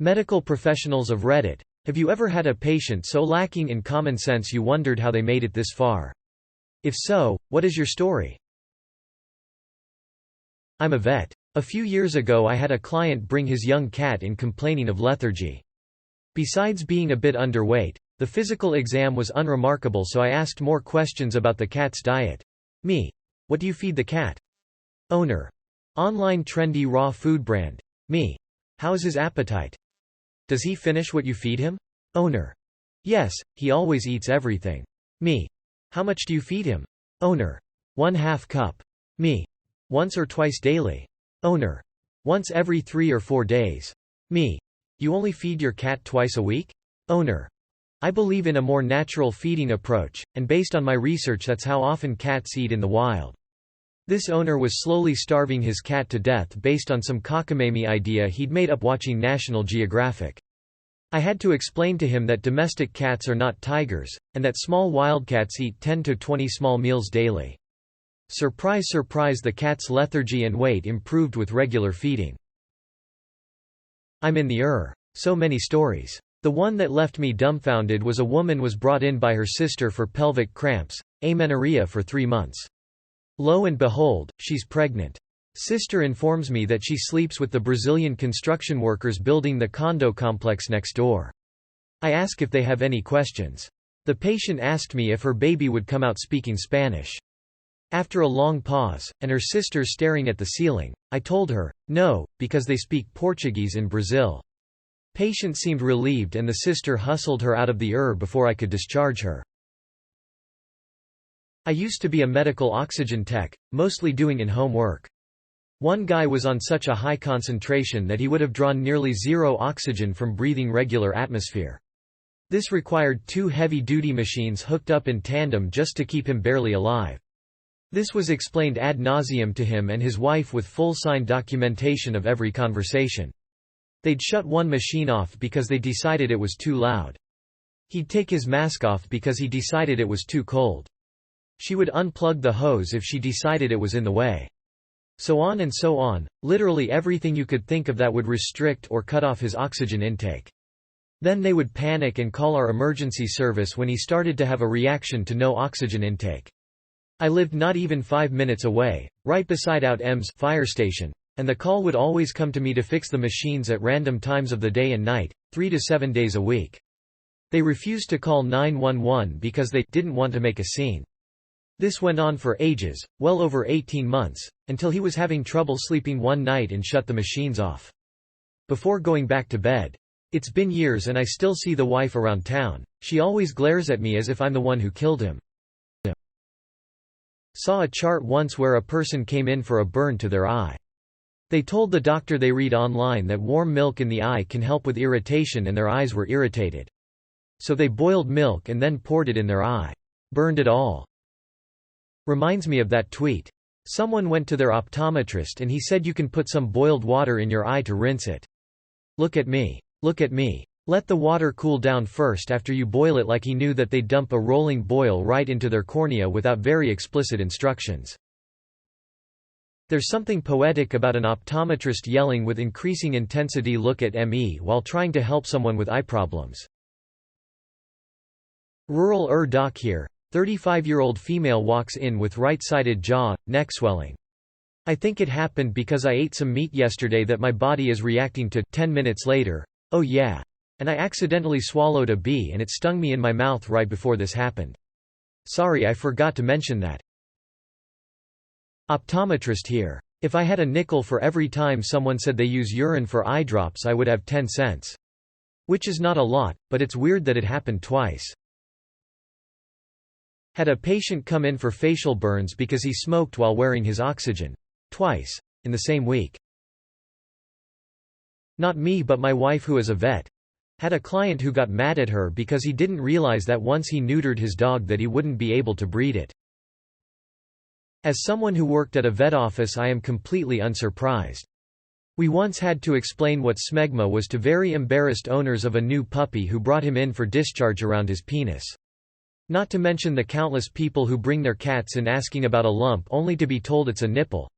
Medical professionals of Reddit, have you ever had a patient so lacking in common sense you wondered how they made it this far? If so, what is your story? I'm a vet. A few years ago I had a client bring his young cat in complaining of lethargy. Besides being a bit underweight, the physical exam was unremarkable, so I asked more questions about the cat's diet. Me. What do you feed the cat? Owner. Online trendy raw food brand. Me. How is his appetite? Does he finish what you feed him? Owner. Yes, he always eats everything. Me. How much do you feed him? Owner. 1/2 cup. Me. Once or twice daily? Owner. Once every 3 or 4 days. Me. You only feed your cat twice a week? Owner. I believe in a more natural feeding approach, and based on my research that's how often cats eat in the wild. This owner was slowly starving his cat to death based on some cockamamie idea he'd made up watching National Geographic. I had to explain to him that domestic cats are not tigers, and that small wildcats eat 10 to 20 small meals daily. Surprise surprise, the cat's lethargy and weight improved with regular feeding. I'm in the so many stories. The one that left me dumbfounded was a woman was brought in by her sister for pelvic cramps, amenorrhea for 3 months. Lo and behold, she's pregnant. Sister informs me that she sleeps with the Brazilian construction workers building the condo complex next door. I ask if they have any questions. The patient asked me if her baby would come out speaking Spanish. After a long pause, and her sister staring at the ceiling, I told her, no, because they speak Portuguese in Brazil. Patient seemed relieved and the sister hustled her out of the before I could discharge her. I used to be a medical oxygen tech, mostly doing in-home work. One guy was on such a high concentration that he would have drawn nearly zero oxygen from breathing regular atmosphere. This required 2 heavy-duty machines hooked up in tandem just to keep him barely alive. This was explained ad nauseum to him and his wife with full signed documentation of every conversation. They'd shut one machine off because they decided it was too loud. He'd take his mask off because he decided it was too cold. She would unplug the hose if she decided it was in the way. So on and so on, literally everything you could think of that would restrict or cut off his oxygen intake. Then they would panic and call our emergency service when he started to have a reaction to no oxygen intake. I lived not even 5 minutes away, right beside Out M's fire station, and the call would always come to me to fix the machines at random times of the day and night, 3 to 7 days a week. They refused to call 911 because they didn't want to make a scene. This went on for ages, well over 18 months, until he was having trouble sleeping one night and shut the machines off. Before going back to bed. It's been years and I still see the wife around town. She always glares at me as if I'm the one who killed him. Saw a chart once where a person came in for a burn to their eye. They told the doctor they read online that warm milk in the eye can help with irritation and their eyes were irritated. So they boiled milk and then poured it in their eye. Burned it all. Reminds me of that tweet. Someone went to their optometrist and he said you can put some boiled water in your eye to rinse it. Look at me. Look at me. Let the water cool down first after you boil it, like he knew that they'd dump a rolling boil right into their cornea without very explicit instructions. There's something poetic about an optometrist yelling with increasing intensity, "Look at me," while trying to help someone with eye problems. Rural doc here. 35-year-old female walks in with right-sided jaw, neck swelling. I think it happened because I ate some meat yesterday that my body is reacting to. 10 minutes later, oh yeah. And I accidentally swallowed a bee and it stung me in my mouth right before this happened. Sorry, I forgot to mention that. Optometrist here. If I had a nickel for every time someone said they use urine for eye drops, I would have 10 cents. Which is not a lot, but it's weird that it happened twice. Had a patient come in for facial burns because he smoked while wearing his oxygen. Twice. In the same week. Not me but my wife, who is a vet. Had a client who got mad at her because he didn't realize that once he neutered his dog that he wouldn't be able to breed it. As someone who worked at a vet office, I am completely unsurprised. We once had to explain what smegma was to very embarrassed owners of a new puppy who brought him in for discharge around his penis. Not to mention the countless people who bring their cats in asking about a lump only to be told it's a nipple.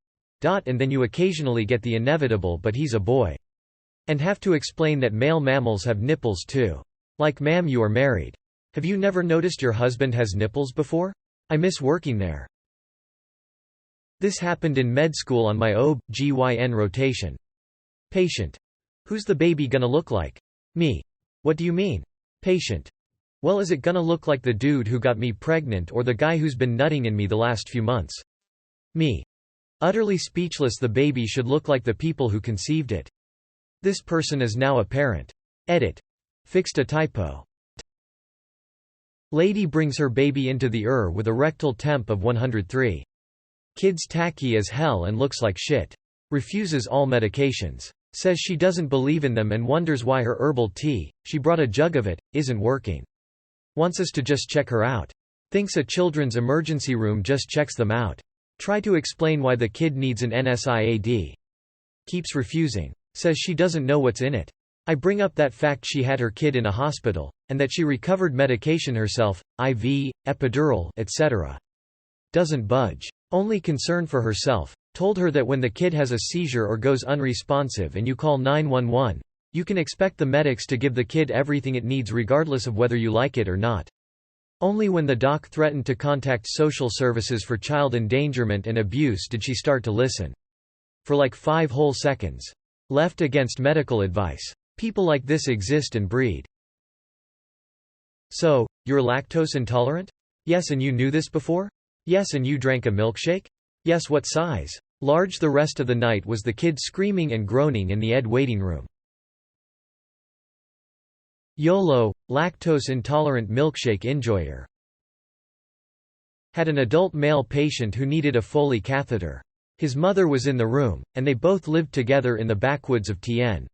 And then you occasionally get the inevitable, but he's a boy. And have to explain that male mammals have nipples too. Like, ma'am, you are married. Have you never noticed your husband has nipples before? I miss working there. This happened in med school on my OB/GYN rotation. Patient. Who's the baby gonna look like? Me. What do you mean? Patient. Well, is it gonna look like the dude who got me pregnant or the guy who's been nutting in me the last few months? Me. Utterly speechless. The baby should look like the people who conceived it. This person is now a parent. Edit. Fixed a typo. Lady brings her baby into the ER with a rectal temp of 103. Kid's tacky as hell and looks like shit. Refuses all medications. Says she doesn't believe in them and wonders why her herbal tea, she brought a jug of it, isn't working. Wants us to just check her out. Thinks a children's emergency room just checks them out. Try to explain why the kid needs an NSAID. Keeps refusing. Says she doesn't know what's in it. I bring up that fact she had her kid in a hospital, and that she recovered medication herself, IV, epidural, etc. Doesn't budge. Only concern for herself. Told her that when the kid has a seizure or goes unresponsive and you call 911, you can expect the medics to give the kid everything it needs regardless of whether you like it or not. Only when the doc threatened to contact social services for child endangerment and abuse did she start to listen. For like 5 whole seconds. Left against medical advice. People like this exist and breed. So, you're lactose intolerant? Yes, and you knew this before? Yes, and you drank a milkshake? Yes, what size? Large. The rest of the night was the kid screaming and groaning in the ED waiting room. YOLO, lactose intolerant milkshake enjoyer. Had an adult male patient who needed a Foley catheter. His mother was in the room, and they both lived together in the backwoods of TN.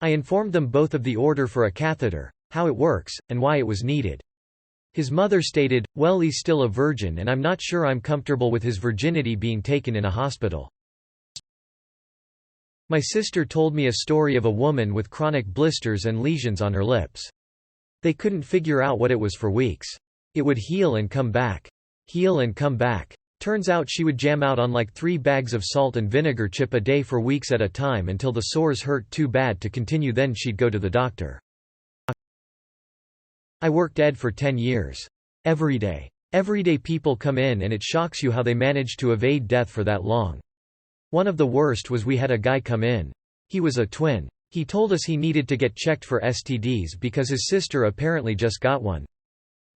I informed them both of the order for a catheter, how it works, and why it was needed. His mother stated, "Well, he's still a virgin and I'm not sure I'm comfortable with his virginity being taken in a hospital." My sister told me a story of a woman with chronic blisters and lesions on her lips. They couldn't figure out what it was for weeks. It would heal and come back. Heal and come back. Turns out she would jam out on like 3 bags of salt and vinegar chip a day for weeks at a time until the sores hurt too bad to continue, then she'd go to the doctor. I worked ED for 10 years. Everyday people come in and it shocks you how they manage to evade death for that long. One of the worst was we had a guy come in. He was a twin. He told us he needed to get checked for STDs because his sister apparently just got one.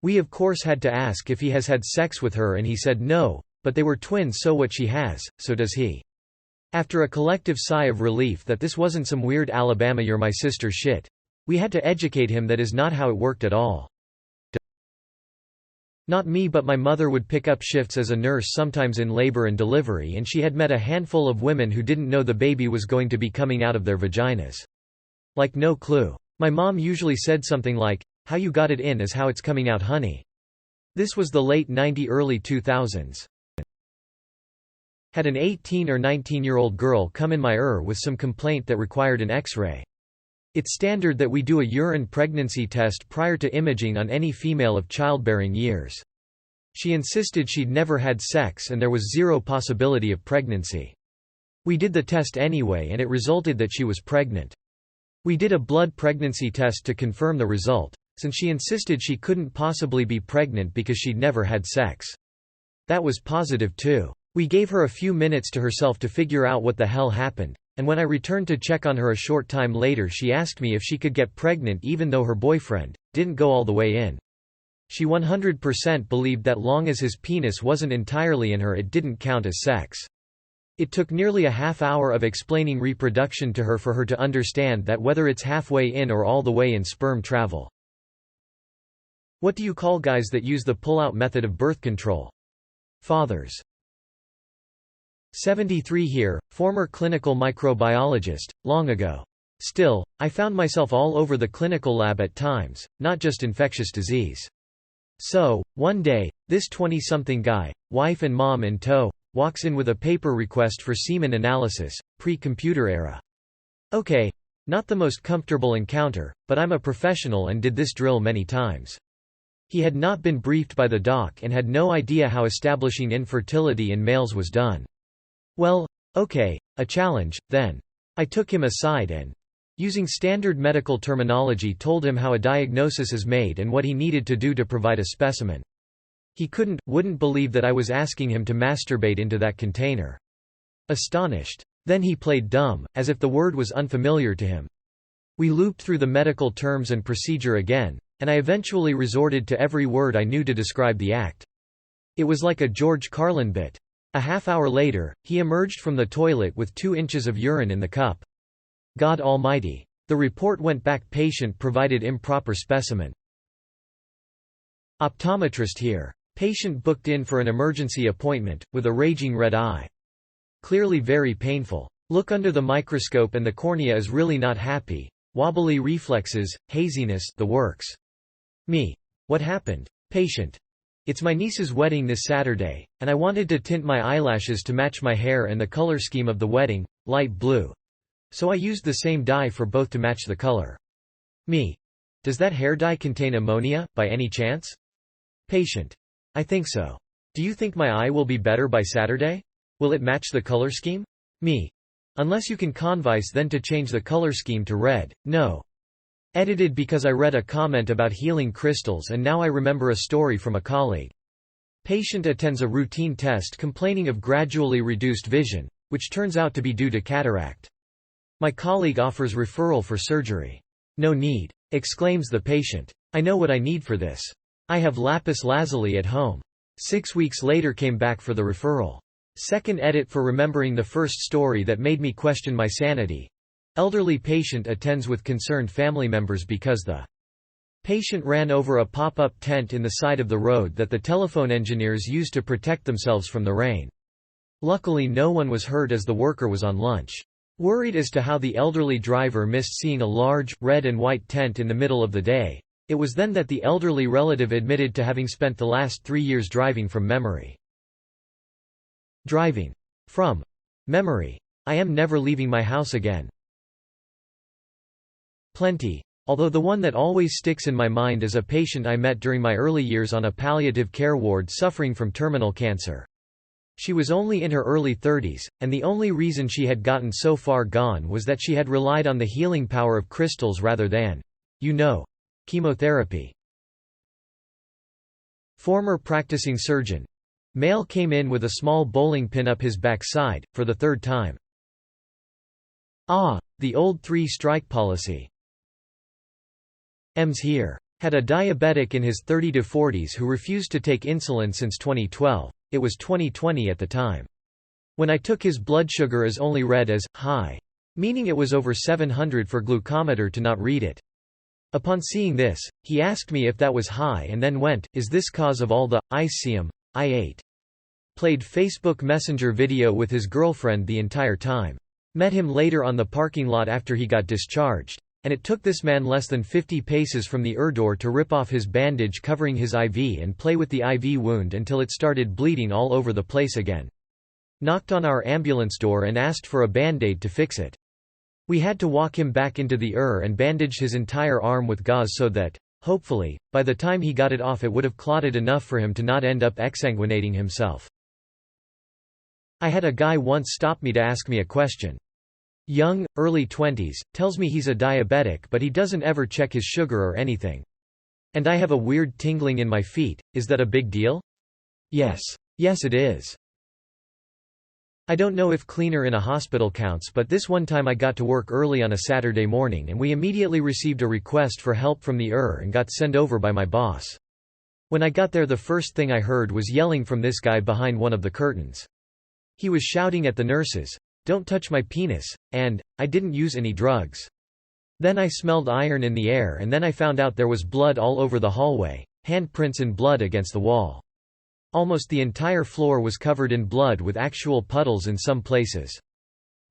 We of course had to ask if he has had sex with her and he said no, but they were twins, so what she has, so does he. After a collective sigh of relief that this wasn't some weird Alabama "you're my sister" shit. We had to educate him that is not how it worked at all. Not me, but my mother would pick up shifts as a nurse sometimes in labor and delivery, and she had met a handful of women who didn't know the baby was going to be coming out of their vaginas. Like no clue. My mom usually said something like, "How you got it in is how it's coming out, honey." This was the late 90s, early 2000s. Had an 18 or 19-year-old girl come in my ER with some complaint that required an X-ray. It's standard that we do a urine pregnancy test prior to imaging on any female of childbearing years. She insisted she'd never had sex and there was zero possibility of pregnancy. We did the test anyway and it resulted that she was pregnant. We did a blood pregnancy test to confirm the result, since she insisted she couldn't possibly be pregnant because she'd never had sex. That was positive too. We gave her a few minutes to herself to figure out what the hell happened. And when I returned to check on her a short time later, she asked me if she could get pregnant even though her boyfriend didn't go all the way in. She 100% believed that long as his penis wasn't entirely in her, it didn't count as sex. It took nearly a half hour of explaining reproduction to her for her to understand that whether it's halfway in or all the way in, sperm travel. What do you call guys that use the pull-out method of birth control? Fathers. 73 here, former clinical microbiologist, long ago. Still, I found myself all over the clinical lab at times, not just infectious disease. So, one day, this 20-something guy, wife and mom in tow, walks in with a paper request for semen analysis, pre-computer era. Okay, not the most comfortable encounter, but I'm a professional and did this drill many times. He had not been briefed by the doc and had no idea how establishing infertility in males was done. Well, okay, a challenge, then. I took him aside and Using standard medical terminology, told him how a diagnosis is made and what he needed to do to provide a specimen. He wouldn't believe that I was asking him to masturbate into that container. Astonished. Then he played dumb, as if the word was unfamiliar to him. We looped through the medical terms and procedure again, and I eventually resorted to every word I knew to describe the act. It was like a George Carlin bit. A half-hour later, he emerged from the toilet with 2 inches of urine in the cup. God Almighty. The report went back. Patient provided improper specimen. Optometrist here. Patient booked in for an emergency appointment, with a raging red eye. Clearly very painful. Look under the microscope and the cornea is really not happy. Wobbly reflexes, haziness, the works. Me. What happened? Patient. It's my niece's wedding this Saturday, and I wanted to tint my eyelashes to match my hair and the color scheme of the wedding, light blue. So I used the same dye for both to match the color. Me. Does that hair dye contain ammonia, by any chance? Patient. I think so. Do you think my eye will be better by Saturday? Will it match the color scheme? Me. Unless you can convince then to change the color scheme to red, no. Edited because I read a comment about healing crystals and now I remember a story from a colleague. Patient attends a routine test complaining of gradually reduced vision, which turns out to be due to cataract. My colleague offers referral for surgery. No need, exclaims the patient. I know what I need for this. I have lapis lazuli at home. 6 weeks later came back for the referral. Second edit for remembering the first story that made me question my sanity. Elderly patient attends with concerned family members because the patient ran over a pop-up tent in the side of the road that the telephone engineers used to protect themselves from the rain. Luckily no one was hurt as the worker was on lunch. Worried as to how the elderly driver missed seeing a large, red and white tent in the middle of the day. It was then that the elderly relative admitted to having spent the last 3 years driving from memory. Driving from memory. I am never leaving my house again. Plenty. Although the one that always sticks in my mind is a patient I met during my early years on a palliative care ward suffering from terminal cancer. She was only in her early 30s, and the only reason she had gotten so far gone was that she had relied on the healing power of crystals rather than, chemotherapy. Former practicing surgeon. Male came in with a small bowling pin up his backside, for the 3rd time. The old 3-strike policy. M's here. Had a diabetic in his 30s to 40s who refused to take insulin since 2012. It was 2020 at the time. When I took his blood sugar as only read as high, meaning it was over 700 for glucometer to not read it. Upon seeing this, he asked me if that was high and then went, "Is this cause of all the ICM I ate?" Played Facebook Messenger video with his girlfriend the entire time. Met him later on the parking lot after he got discharged. And it took this man less than 50 paces from the door to rip off his bandage covering his IV and play with the IV wound until it started bleeding all over the place again. Knocked on our ambulance door and asked for a band-aid to fix it. We had to walk him back into the and bandage his entire arm with gauze so that, hopefully, by the time he got it off it would have clotted enough for him to not end up exsanguinating himself. I had a guy once stop me to ask me a question. Young, early 20s, tells me he's a diabetic but he doesn't ever check his sugar or anything. And I have a weird tingling in my feet. Is that a big deal? Yes. Yes it is. I don't know if cleaner in a hospital counts, but this one time I got to work early on a Saturday morning and we immediately received a request for help from the and got sent over by my boss. When I got there the first thing I heard was yelling from this guy behind one of the curtains. He was shouting at the nurses, "Don't touch my penis," and, "I didn't use any drugs." Then I smelled iron in the air and then I found out there was blood all over the hallway, handprints and blood against the wall. Almost the entire floor was covered in blood with actual puddles in some places.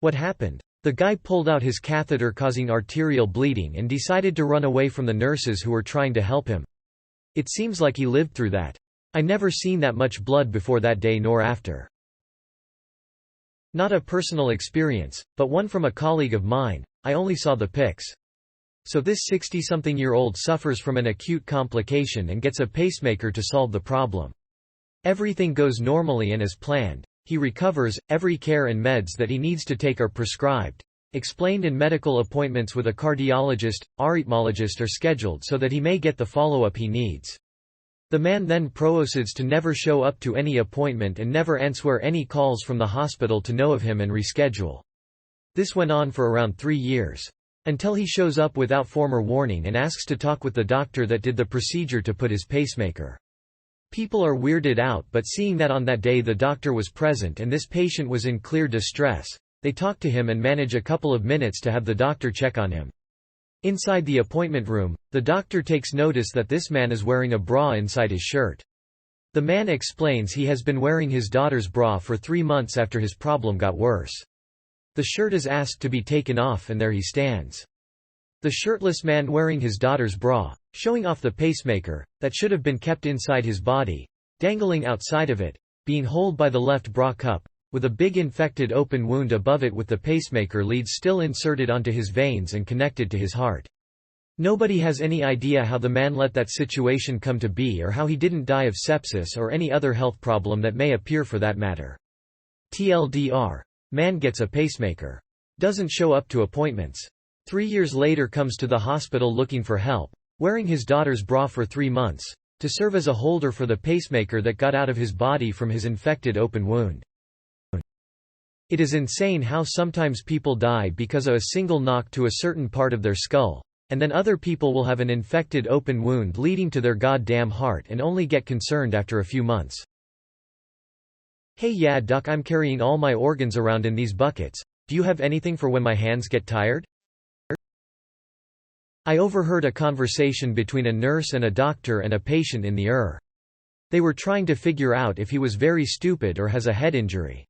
What happened? The guy pulled out his catheter causing arterial bleeding and decided to run away from the nurses who were trying to help him. It seems like he lived through that. I never seen that much blood before that day nor after. Not a personal experience, but one from a colleague of mine. I only saw the pics. So this 60-something-year-old suffers from an acute complication and gets a pacemaker to solve the problem. Everything goes normally and as planned. He recovers, every care and meds that he needs to take are prescribed. explained, and medical appointments with a cardiologist, arrhythmologist are scheduled so that he may get the follow-up he needs. The man then proceeds to never show up to any appointment and never answer any calls from the hospital to know of him and reschedule. This went on for around 3 years. Until he shows up without former warning and asks to talk with the doctor that did the procedure to put his pacemaker. People are weirded out, but seeing that on that day the doctor was present and this patient was in clear distress, they talk to him and manage a couple of minutes to have the doctor check on him. Inside the appointment room, the doctor takes notice that this man is wearing a bra inside his shirt. The man explains he has been wearing his daughter's bra for 3 months after his problem got worse. The shirt is asked to be taken off and there he stands. The shirtless man wearing his daughter's bra, showing off the pacemaker, that should have been kept inside his body, dangling outside of it, being held by the left bra cup, with a big infected open wound above it with the pacemaker lead still inserted onto his veins and connected to his heart. Nobody has any idea how the man let that situation come to be or how he didn't die of sepsis or any other health problem that may appear for that matter. TLDR. Man gets a pacemaker. Doesn't show up to appointments. 3 years later comes to the hospital looking for help, wearing his daughter's bra for 3 months, to serve as a holder for the pacemaker that got out of his body from his infected open wound. It is insane how sometimes people die because of a single knock to a certain part of their skull, and then other people will have an infected open wound leading to their goddamn heart and only get concerned after a few months. Hey yeah doc, I'm carrying all my organs around in these buckets. Do you have anything for when my hands get tired? I overheard a conversation between a nurse and a doctor and a patient in the ER. They were trying to figure out if he was very stupid or has a head injury.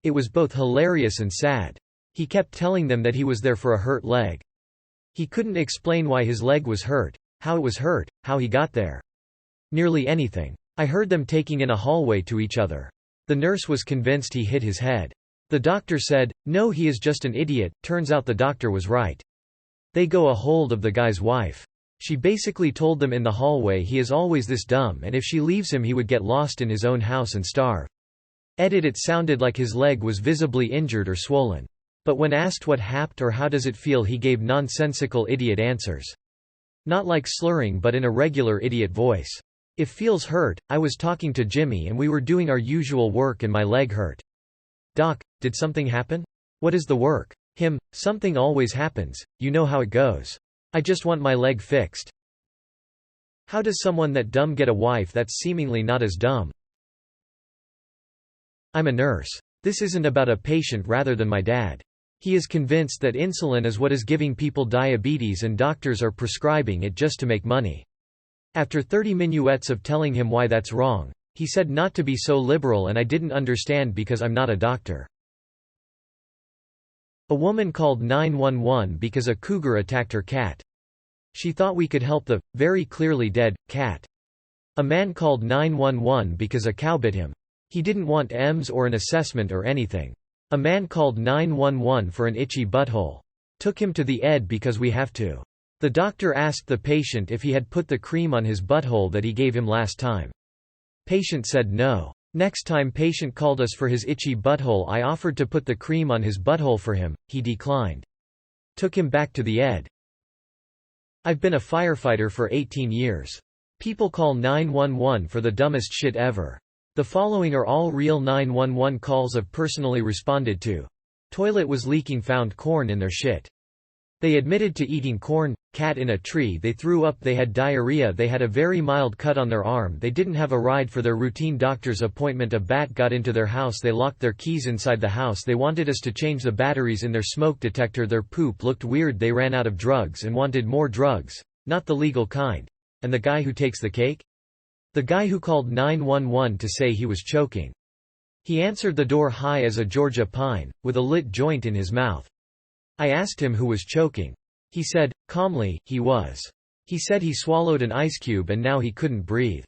It was both hilarious and sad. He kept telling them that he was there for a hurt leg. He couldn't explain why his leg was hurt, how it was hurt, how he got there. Nearly anything. I heard them taking in a hallway to each other. The nurse was convinced he hit his head. The doctor said, "No, he is just an idiot." Turns out the doctor was right. They go a hold of the guy's wife. She basically told them in the hallway he is always this dumb and if she leaves him he would get lost in his own house and starve. It sounded like his leg was visibly injured or swollen. But when asked what happened or how does it feel he gave nonsensical idiot answers. Not like slurring but in a regular idiot voice. "If feels hurt, I was talking to Jimmy and we were doing our usual work and my leg hurt." "Doc, did something happen?" "What is the work?" "Him, something always happens, you know how it goes. I just want my leg fixed." How does someone that dumb get a wife that's seemingly not as dumb? I'm a nurse. This isn't about a patient rather than my dad. He is convinced that insulin is what is giving people diabetes and doctors are prescribing it just to make money. After 30 minuets of telling him why that's wrong, he said not to be so liberal and I didn't understand because I'm not a doctor. A woman called 911 because a cougar attacked her cat. She thought we could help the, very clearly dead, cat. A man called 911 because a cow bit him. He didn't want EMS or an assessment or anything. A man called 911 for an itchy butthole. Took him to the ED because we have to. The doctor asked the patient if he had put the cream on his butthole that he gave him last time. Patient said no. Next time patient called us for his itchy butthole I offered to put the cream on his butthole for him, he declined. Took him back to the ED. I've been a firefighter for 18 years. People call 911 for the dumbest shit ever. The following are all real 911 calls I've personally responded to. Toilet was leaking, found corn in their shit. They admitted to eating corn. Cat in a tree, they threw up, they had diarrhea, they had a very mild cut on their arm, they didn't have a ride for their routine doctor's appointment, a bat got into their house, they locked their keys inside the house, they wanted us to change the batteries in their smoke detector, their poop looked weird, they ran out of drugs and wanted more drugs, not the legal kind. And the guy who takes the cake? The guy who called 911 to say he was choking. He answered the door high as a Georgia pine, with a lit joint in his mouth. I asked him who was choking. He said, calmly, he was. He said he swallowed an ice cube and now he couldn't breathe.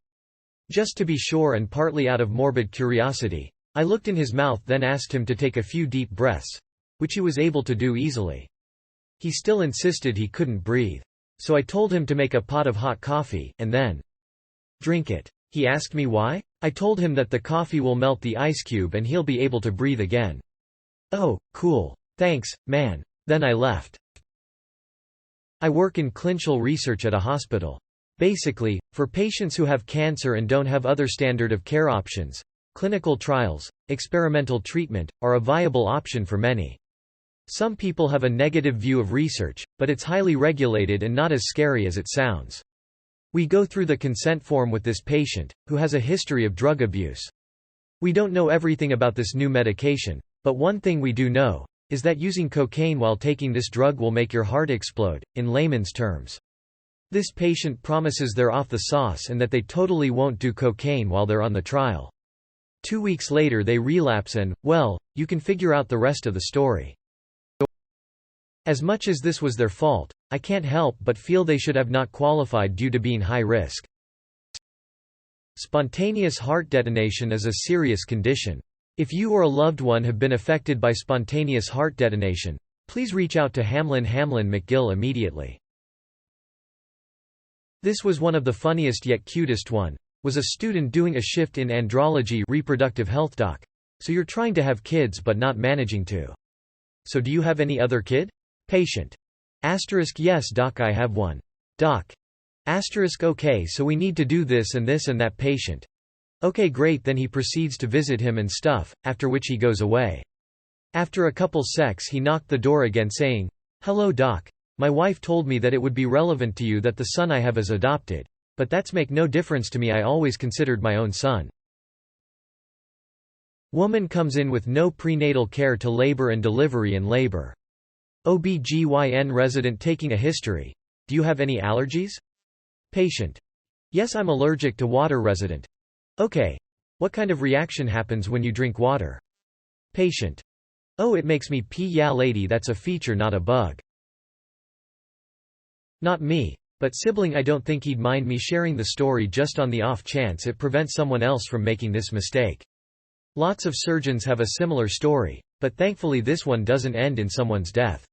Just to be sure and partly out of morbid curiosity, I looked in his mouth then asked him to take a few deep breaths, which he was able to do easily. He still insisted he couldn't breathe. So I told him to make a pot of hot coffee, and then drink it. He asked me why? I told him that the coffee will melt the ice cube and he'll be able to breathe again. Oh, cool. Thanks, man. Then I left. I work in clinical research at a hospital. Basically, for patients who have cancer and don't have other standard of care options, clinical trials, experimental treatment, are a viable option for many. Some people have a negative view of research, but it's highly regulated and not as scary as it sounds. We go through the consent form with this patient, who has a history of drug abuse. We don't know everything about this new medication, but one thing we do know is that using cocaine while taking this drug will make your heart explode, in layman's terms. This patient promises they're off the sauce and that they totally won't do cocaine while they're on the trial. 2 weeks later they relapse and, well, you can figure out the rest of the story. As much as this was their fault, I can't help but feel they should have not qualified due to being high risk. Spontaneous heart detonation is a serious condition. If you or a loved one have been affected by spontaneous heart detonation, please reach out to Hamlin McGill immediately. This was one of the funniest yet cutest one. Was a student doing a shift in andrology reproductive health doc. So you're trying to have kids but not managing to. So do you have any other kid? Patient. Asterisk yes doc I have one. Doc. Asterisk okay so we need to do this and that patient. Okay great then he proceeds to visit him and stuff, after which he goes away. After a couple secs he knocked the door again saying, "Hello doc. My wife told me that it would be relevant to you that the son I have is adopted. But that's make no difference to me I always considered my own son." Woman comes in with no prenatal care to labor and delivery and labor. OB/GYN resident taking a history. Do you have any allergies? Patient. Yes I'm allergic to water resident. Okay. What kind of reaction happens when you drink water? Patient. Oh it makes me pee yeah lady that's a feature not a bug. Not me. But sibling I don't think he'd mind me sharing the story just on the off chance it prevents someone else from making this mistake. Lots of surgeons have a similar story, but thankfully this one doesn't end in someone's death.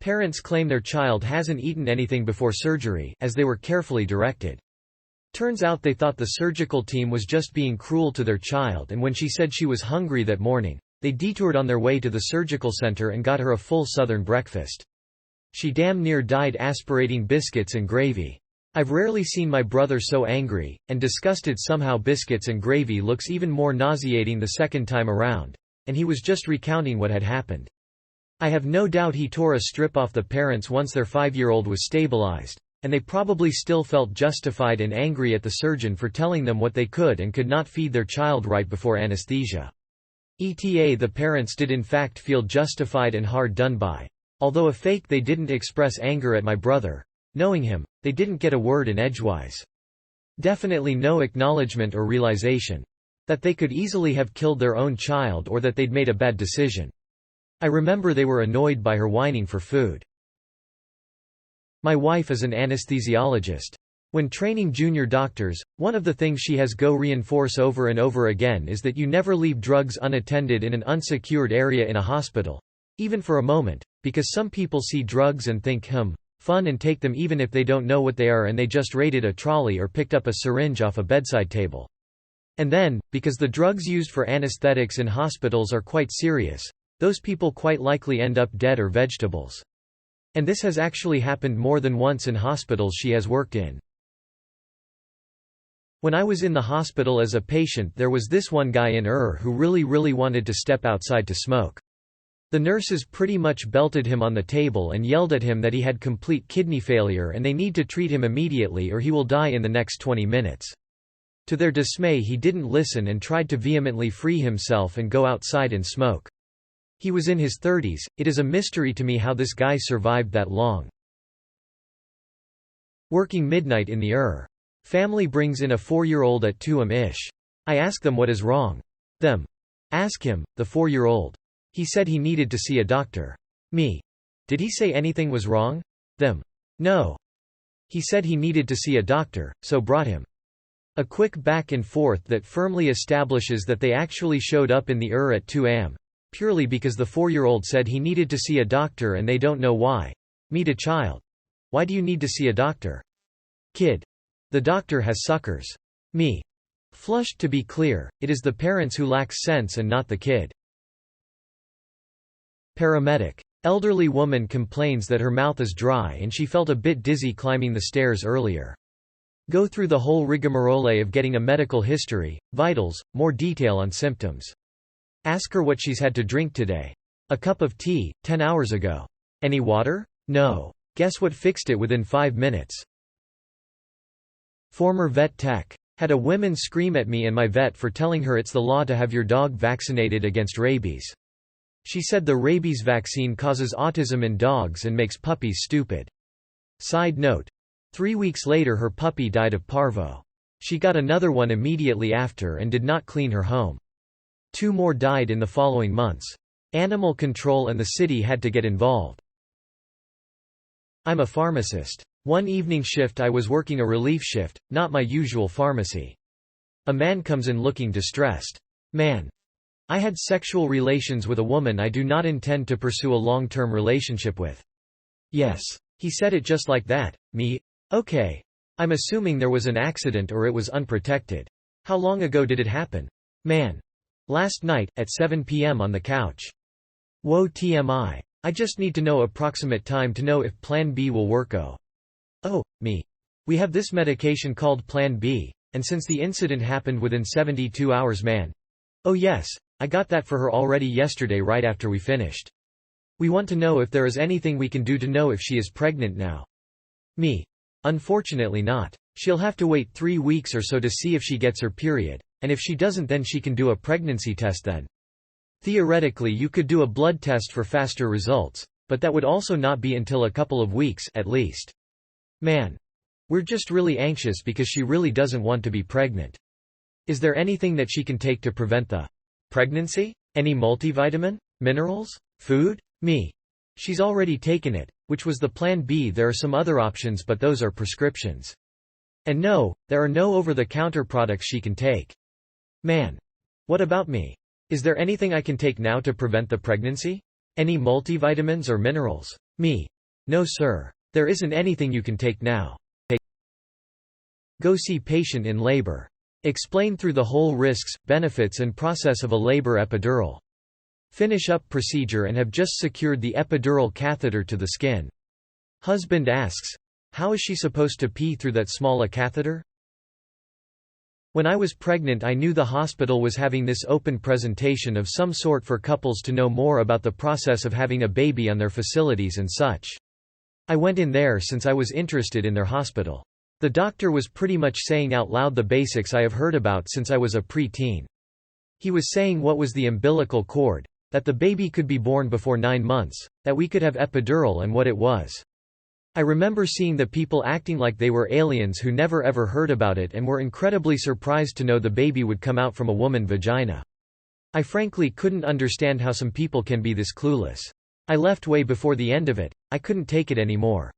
Parents claim their child hasn't eaten anything before surgery, as they were carefully directed. Turns out they thought the surgical team was just being cruel to their child and when she said she was hungry that morning, they detoured on their way to the surgical center and got her a full southern breakfast. She damn near died aspirating biscuits and gravy. I've rarely seen my brother so angry, and disgusted somehow biscuits and gravy looks even more nauseating the second time around. And he was just recounting what had happened. I have no doubt he tore a strip off the parents once their 5-year-old was stabilized. And they probably still felt justified and angry at the surgeon for telling them what they could and could not feed their child right before anesthesia. ETA the parents did in fact feel justified and hard done by. Although a fake they didn't express anger at my brother. Knowing him, they didn't get a word in edgewise. Definitely no acknowledgement or realization. That they could easily have killed their own child or that they'd made a bad decision. I remember they were annoyed by her whining for food. My wife is an anesthesiologist. When training junior doctors, one of the things she has go reinforce over and over again is that you never leave drugs unattended in an unsecured area in a hospital. Even for a moment, because some people see drugs and think fun and take them even if they don't know what they are and they just raided a trolley or picked up a syringe off a bedside table. And then, because the drugs used for anesthetics in hospitals are quite serious, those people quite likely end up dead or vegetables. And this has actually happened more than once in hospitals she has worked in. When I was in the hospital as a patient there was this one guy in who really wanted to step outside to smoke. The nurses pretty much belted him on the table and yelled at him that he had complete kidney failure and they need to treat him immediately or he will die in the next 20 minutes. To their dismay he didn't listen and tried to vehemently free himself and go outside and smoke. He was in his 30s, it is a mystery to me how this guy survived that long. Working midnight in the Family brings in a 4-year-old at 2 am-ish. I ask them what is wrong. Them. Ask him, the 4-year-old. He said he needed to see a doctor. Me. Did he say anything was wrong? Them. No. He said he needed to see a doctor, so brought him. A quick back and forth that firmly establishes that they actually showed up in the at 2 am. Purely because the 4-year-old said he needed to see a doctor and they don't know why. Meet a child. Why do you need to see a doctor? Kid. The doctor has suckers. Me. Flushed to be clear, it is the parents who lack sense and not the kid. Paramedic. Elderly woman complains that her mouth is dry and she felt a bit dizzy climbing the stairs earlier. Go through the whole rigmarole of getting a medical history, vitals, more detail on symptoms. Ask her what she's had to drink today. A cup of tea, 10 hours ago. Any water? No. Guess what fixed it within 5 minutes? Former vet tech. Had a woman scream at me and my vet for telling her it's the law to have your dog vaccinated against rabies. She said the rabies vaccine causes autism in dogs and makes puppies stupid. Side note. 3 weeks later her puppy died of parvo. She got another one immediately after and did not clean her home. 2 more died in the following months. Animal control and the city had to get involved. I'm a pharmacist. One evening shift I was working a relief shift, not my usual pharmacy. A man comes in looking distressed. Man. I had sexual relations with a woman I do not intend to pursue a long-term relationship with. Yes. He said it just like that. Me? Okay. I'm assuming there was an accident or it was unprotected. How long ago did it happen? Man. Last night, at 7 p.m. on the couch. Whoa TMI. I just need to know approximate time to know if Plan B will work. Oh, me. We have this medication called Plan B, and since the incident happened within 72 hours man. Oh yes, I got that for her already yesterday right after we finished. We want to know if there is anything we can do to know if she is pregnant now. Me. Unfortunately not. She'll have to wait 3 weeks or so to see if she gets her period, and if she doesn't then she can do a pregnancy test then. Theoretically you could do a blood test for faster results, but that would also not be until a couple of weeks at least. Man. We're just really anxious because she really doesn't want to be pregnant. Is there anything that she can take to prevent the pregnancy? Any multivitamin? Minerals? Food? Me. She's already taken it, which was the Plan B. There are some other options but those are prescriptions. And no, there are no over-the-counter products she can take. Man. What about me? Is there anything I can take now to prevent the pregnancy? Any multivitamins or minerals? Me. No sir. There isn't anything you can take now. Go see patient in labor. Explain through the whole risks, benefits and process of a labor epidural. Finish up procedure and have just secured the epidural catheter to the skin. Husband asks, how is she supposed to pee through that small a catheter? When I was pregnant I knew the hospital was having this open presentation of some sort for couples to know more about the process of having a baby on their facilities and such. I went in there since I was interested in their hospital. The doctor was pretty much saying out loud the basics I have heard about since I was a pre-teen. He was saying what was the umbilical cord, that the baby could be born before 9 months, that we could have epidural and what it was. I remember seeing the people acting like they were aliens who never ever heard about it and were incredibly surprised to know the baby would come out from a woman's vagina. I frankly couldn't understand how some people can be this clueless. I left way before the end of it, I couldn't take it anymore.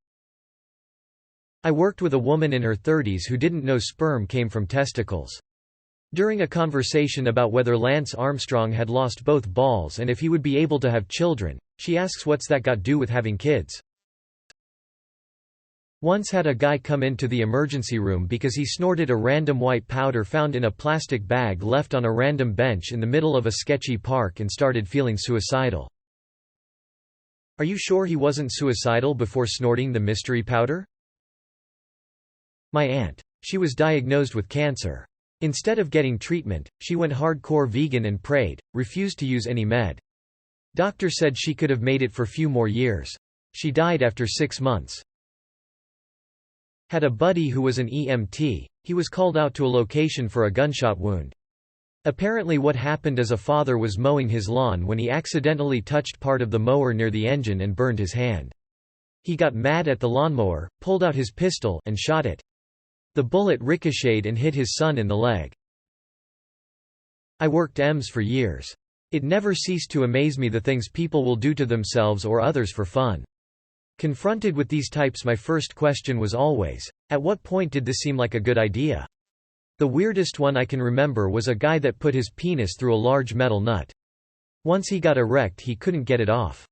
I worked with a woman in her 30s who didn't know sperm came from testicles. During a conversation about whether Lance Armstrong had lost both balls and if he would be able to have children, she asks what's that got to do with having kids. Once had a guy come into the emergency room because he snorted a random white powder found in a plastic bag left on a random bench in the middle of a sketchy park and started feeling suicidal. Are you sure he wasn't suicidal before snorting the mystery powder? My aunt. She was diagnosed with cancer. Instead of getting treatment, she went hardcore vegan and prayed, refused to use any med. Doctor said she could have made it for few more years. She died after 6 months. Had a buddy who was an EMT, he was called out to a location for a gunshot wound. Apparently what happened as a father was mowing his lawn when he accidentally touched part of the mower near the engine and burned his hand. He got mad at the lawnmower, pulled out his pistol, and shot it. The bullet ricocheted and hit his son in the leg. I worked EMS for years. It never ceased to amaze me the things people will do to themselves or others for fun. Confronted with these types my first question was always, at what point did this seem like a good idea? The weirdest one I can remember was a guy that put his penis through a large metal nut. Once he got erect he couldn't get it off.